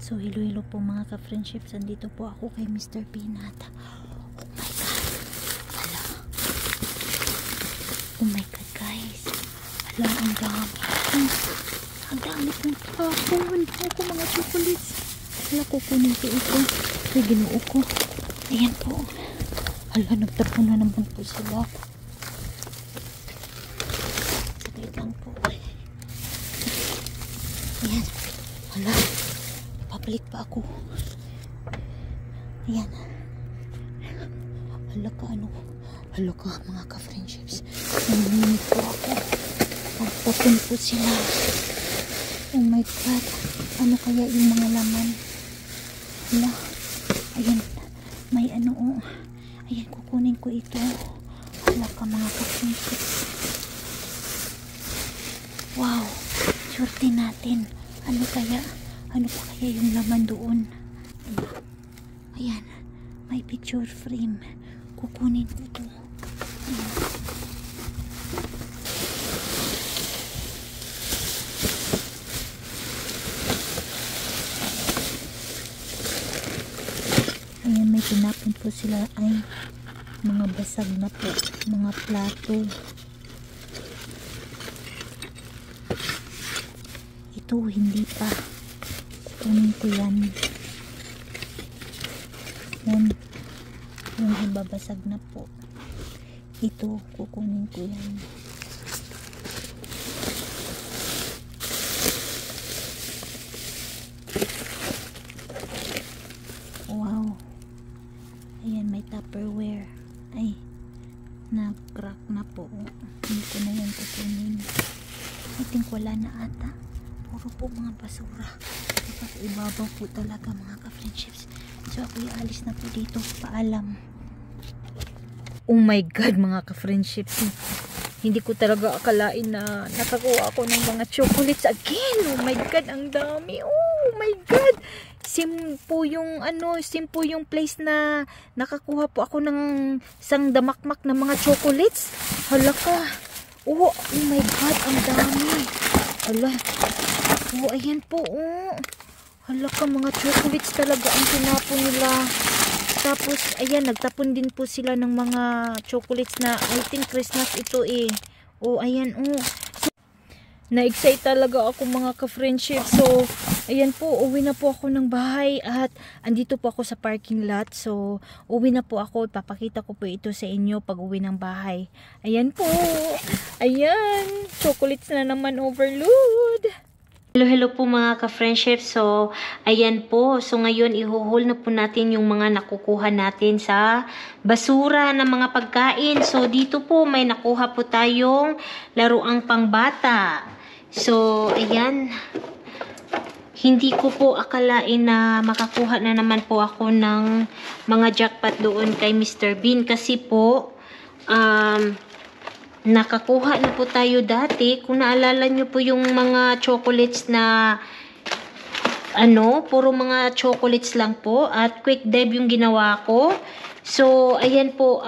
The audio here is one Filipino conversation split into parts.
So, hello po mga ka-friendships. Andito po ako kay Mr. Peanut. Oh my God, guys. Hala, ang dami. Ang dami kong tapon. Ako mga chocolates. Hala, kukunin ko ito. Ay, ginuo ko. Ayan po. Hala, nagtapon na naman po sila. Saglit lang po. Ayan. Hala. Pabalik pa ako. Ayan. Hala ka, ano. Hala ka, mga ka-friendships. Nanginginig po ako. Nagtapon po sila. Oh my God. Ano kaya yung mga laman? Hala. Ayan. May ano, oh. Ayan, kukunin ko ito. Hala ka, mga ka-friendships. Wow. Swerte natin. Ano kaya? Ano pa kaya yung laman doon? Ayan. May picture frame. Kukunin ko ito. Ayan. Ayan, may tinapon po sila. Ay, mga basag na po. Mga plato. Ito, hindi pa. Kunin ko yan. Yan. Yung ibabasag na po. Ito, kukunin ko yan. Wow. Ayan, may Tupperware. Ay, nag-crack na po. Hindi ko na yan kukunin. I think wala na ata. Puro po mga basura. Dapat ibabaw po talaga mga ka-friendships. So ako ialis na po dito. Paalam. Oh my God, mga ka-friendships. Hindi ko talaga akalain na nakakuha ako ng mga chocolates again. Oh my God, ang dami. Oh my God. Sim po yung place na nakakuha po ako ng isang damakmak na mga chocolates. Hala ka. Oh my God, ang dami. Hala. Oh, ayan po. Oh. Hala ka, mga chocolates talaga ang tinapon nila. Tapos, ayan, nagtapon din po sila ng mga chocolates na I think Christmas ito eh. Oh, ayan, oh. So, na-excite talaga ako mga ka-friendship. So, ayan po, uwi na po ako ng bahay at andito po ako sa parking lot. So, uwi na po ako. Papakita ko po ito sa inyo pag uwi ng bahay. Ayan po. Ayan, chocolates na naman overload. Hello po mga ka-friendship. So, ayan po. So, ngayon ihuhol na po natin yung mga nakukuha natin sa basura ng mga pagkain. So, dito po may nakuha po tayong laruang pangbata. So, ayan. Hindi ko po akalain na makakuha na naman po ako ng mga jackpot doon kay Mr. Bean. Kasi po, nakakuha na po tayo dati. Kung naalala nyo po yung mga chocolates na puro mga chocolates lang po at quick dive yung ginawa ko. So, ayan po,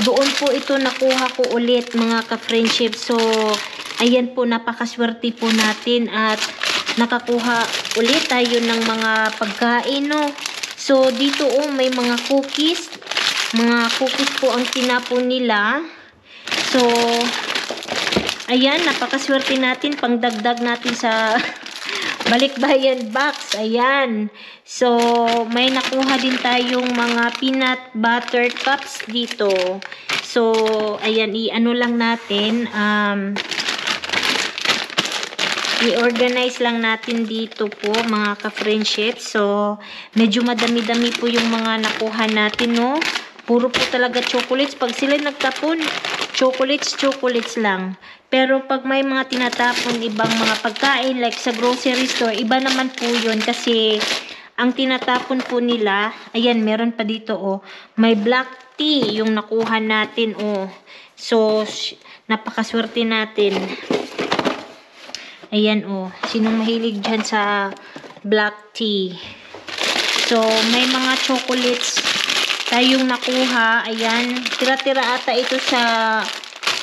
doon po ito nakuha ko ulit mga ka-friendship. So, ayan po, napakaswerte po natin at nakakuha ulit tayo ng mga pagkain, no? So, dito may mga cookies. Mga cookies po ang tinapon nila. So, ayan, napakaswerte natin, pangdagdag natin sa balikbayan box. Ayan. So, may nakuha din tayong mga peanut butter cups dito. So, ayan, i-ano lang natin, i-organize lang natin dito po, mga ka-friendship. So, medyo madami-dami po yung mga nakuha natin, no? Puro po talaga chocolates. Pag sila nagtapon, chocolates lang. Pero pag may mga tinatapon ibang mga pagkain like sa grocery store, iba naman po yun kasi ang tinatapon po nila, ayan, meron pa dito, oh, may black tea yung nakuha natin, oh. So, napakaswerte natin. Ayan, oh, sinong mahilig dyan sa black tea? So, may mga chocolates tayong nakuha. Ayan, tira-tira ata ito sa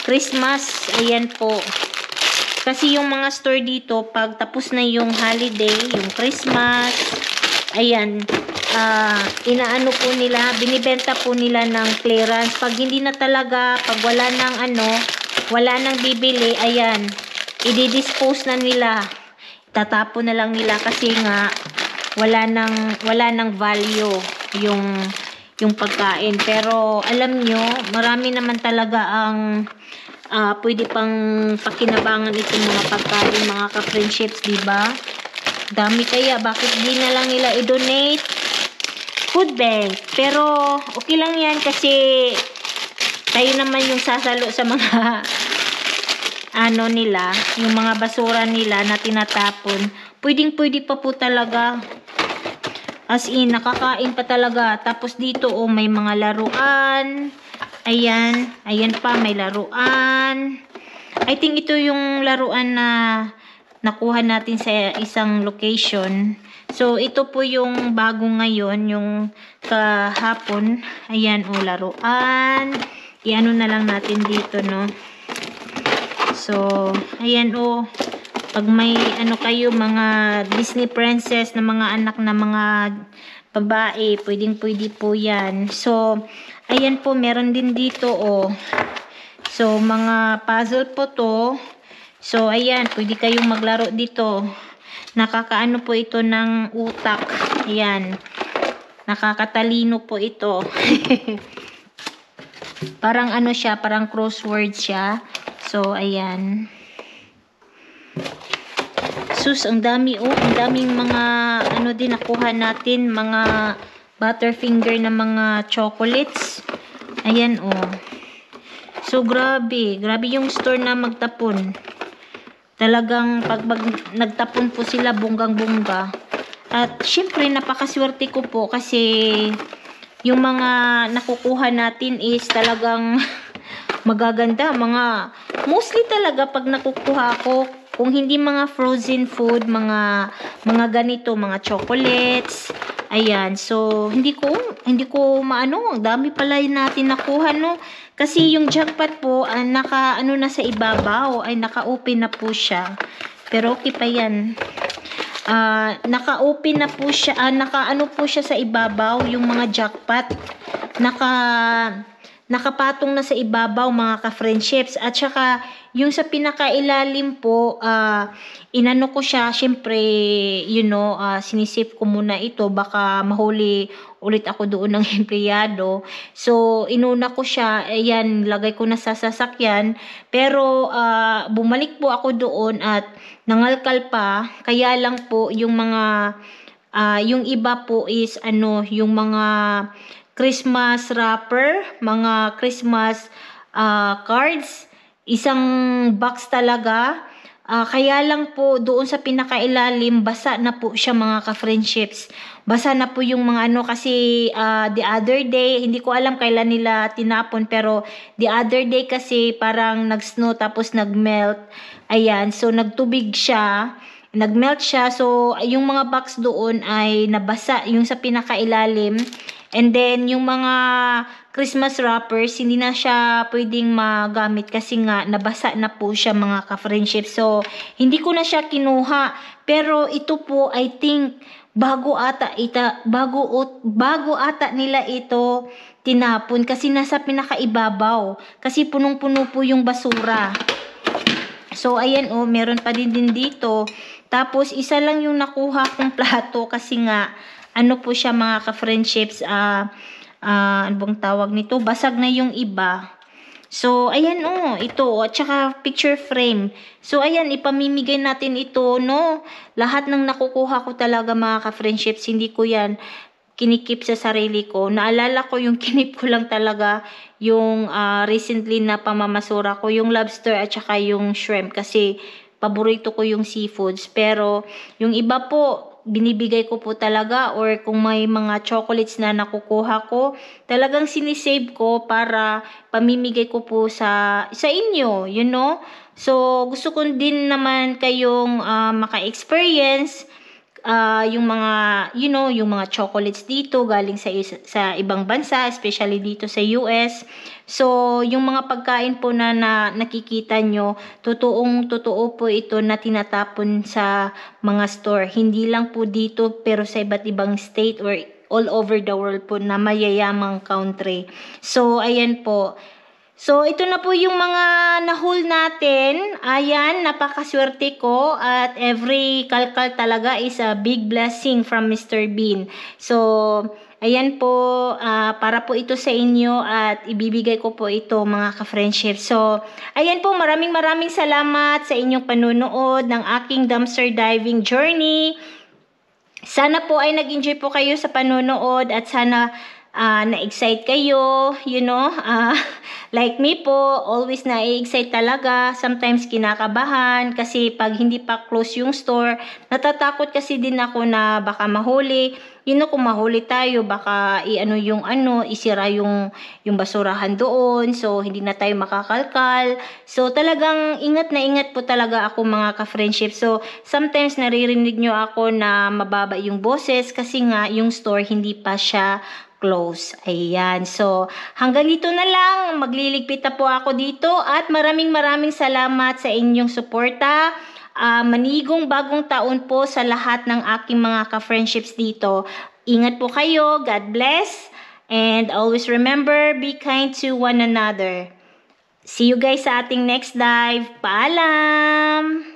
Christmas. Ayan po. Kasi yung mga store dito, pag tapos na yung holiday, yung Christmas, ayan, inaano po nila, binibenta po nila ng clearance. Pag hindi na talaga, pag wala nang wala nang bibili, ayan, i-dispose na nila. Tatapon na lang nila kasi nga wala nang value yung pagkain. Pero alam nyo, marami naman talaga ang pwede pang pakinabangan itong mga pagkain, mga ka-friendships, diba? Dami kaya, bakit di na lang nila i-donate? Food bank. Pero okay lang yan kasi tayo naman yung sasalo sa mga nila, yung mga basura nila na tinatapon. Pwedeng-pwede pa po talaga. As in, nakakain pa talaga. Tapos dito, may mga laruan. Ayan. Ayan pa, may laruan. I think ito yung laruan na nakuha natin sa isang location. So, ito po yung bago ngayon, yung kahapon. Ayan, laruan. Iano na lang natin dito, no? So, ayan, pag may kayo, mga Disney princess na mga anak na mga babae, pwedeng-pwede po yan. So, ayan po, meron din dito, So, mga puzzle po to. So, ayan, pwede kayong maglaro dito. Nakakaano po ito ng utak. Ayan. Nakakatalino po ito. Parang siya, parang crossword siya. So, ayan. Sus, ang dami, ang daming mga, din nakuha natin, mga butterfinger na mga chocolates. Ayan, So, grabe yung store na magtapon. Talagang, pag nagtapon po sila, bunggang-bungga. At, syempre, napakaswerte ko po kasi, yung mga nakukuha natin is talagang magaganda. Mostly talaga, pag nakukuha ko, kung hindi mga frozen food, mga ganito, mga chocolates, ayan. So, hindi ko maano, ang dami pala natin nakuha, no? Kasi yung jackpot po, na sa ibabaw, ay naka-open na po siya. Pero okay pa yan. Naka-open na po siya, naka-ano po siya sa ibabaw, yung mga jackpot. Nakapatong na sa ibabaw, mga ka-friendships. At saka, yung sa pinakailalim po, inano ko siya, syempre, sinisip ko muna ito, baka mahuli ulit ako doon ng empleyado. So, inuna ko siya, ayan, lagay ko na sa sasakyan. Pero, bumalik po ako doon at nangalkal pa, kaya lang po, yung mga, yung iba po is, yung mga Christmas wrapper, mga Christmas cards, isang box talaga. Kaya lang po doon sa pinakailalim, basa na po siya, mga ka-friendships. Basa na po yung mga kasi the other day, hindi ko alam kailan nila tinapon, pero the other day kasi parang nag-snow tapos nag-melt. Ayan, so nagtubig siya, nag-melt siya. So yung mga box doon ay nabasa, yung sa pinakailalim. And then, yung mga Christmas wrappers, hindi na siya pwedeng magamit kasi nga nabasa na po siya, mga ka-friendship. So, hindi ko na siya kinuha. Pero ito po, I think, bago ata nila ito tinapon kasi nasa pinakaibabaw. Kasi punong-puno po yung basura. So, ayan meron pa din dito. Tapos, isa lang yung nakuha kong plato kasi nga, po siya, mga ka-friendships, ano bang tawag nito? Basag na yung iba. So, ayan ito, at saka picture frame. So, ayan, ipamimigay natin ito, no? Lahat ng nakukuha ko talaga, mga ka-friendships, hindi ko yan kinikip sa sarili ko. Naalala ko yung kinip ko lang talaga yung recently na pamamasura ko, yung lobster at saka yung shrimp kasi paborito ko yung seafoods. Pero, yung iba po, binibigay ko po talaga, or kung may mga chocolates na nakukuha ko, talagang sinisave ko para pamimigay ko po sa inyo, So, gusto ko din naman kayong maka-experience yung mga, yung mga chocolates dito galing sa ibang bansa, especially dito sa US. So, yung mga pagkain po na nakikita nyo, totoo po ito na tinatapon sa mga store. Hindi lang po dito, pero sa iba't ibang state or all over the world po na mayayamang country. So, ayan po. So, ito na po yung mga nahul natin. Ayan, napakaswerte ko at every kalkal talaga is a big blessing from Mr. Bean. So, ayan po, para po ito sa inyo at ibibigay ko po ito mga ka-friendship. So, ayan po, maraming salamat sa inyong panunood ng aking dumpster diving journey. Sana po ay nag-enjoy po kayo sa panunood at sana na-excite kayo, like me po, always na-excite talaga, sometimes kinakabahan kasi pag hindi pa close yung store, natatakot kasi din ako na baka mahuli, kung mahuli tayo, baka isira yung basurahan doon, so hindi na tayo makakalkal, so talagang ingat na ingat po talaga ako mga ka-friendship. So sometimes naririnig nyo ako na mababa yung boses kasi nga yung store hindi pa siya close. Ayan. So, hanggang dito na lang. Magliligpit na po ako dito at maraming salamat sa inyong suporta. Manigong bagong taon po sa lahat ng aking mga ka-friendships dito. Ingat po kayo. God bless. And always remember, be kind to one another. See you guys sa ating next dive. Paalam!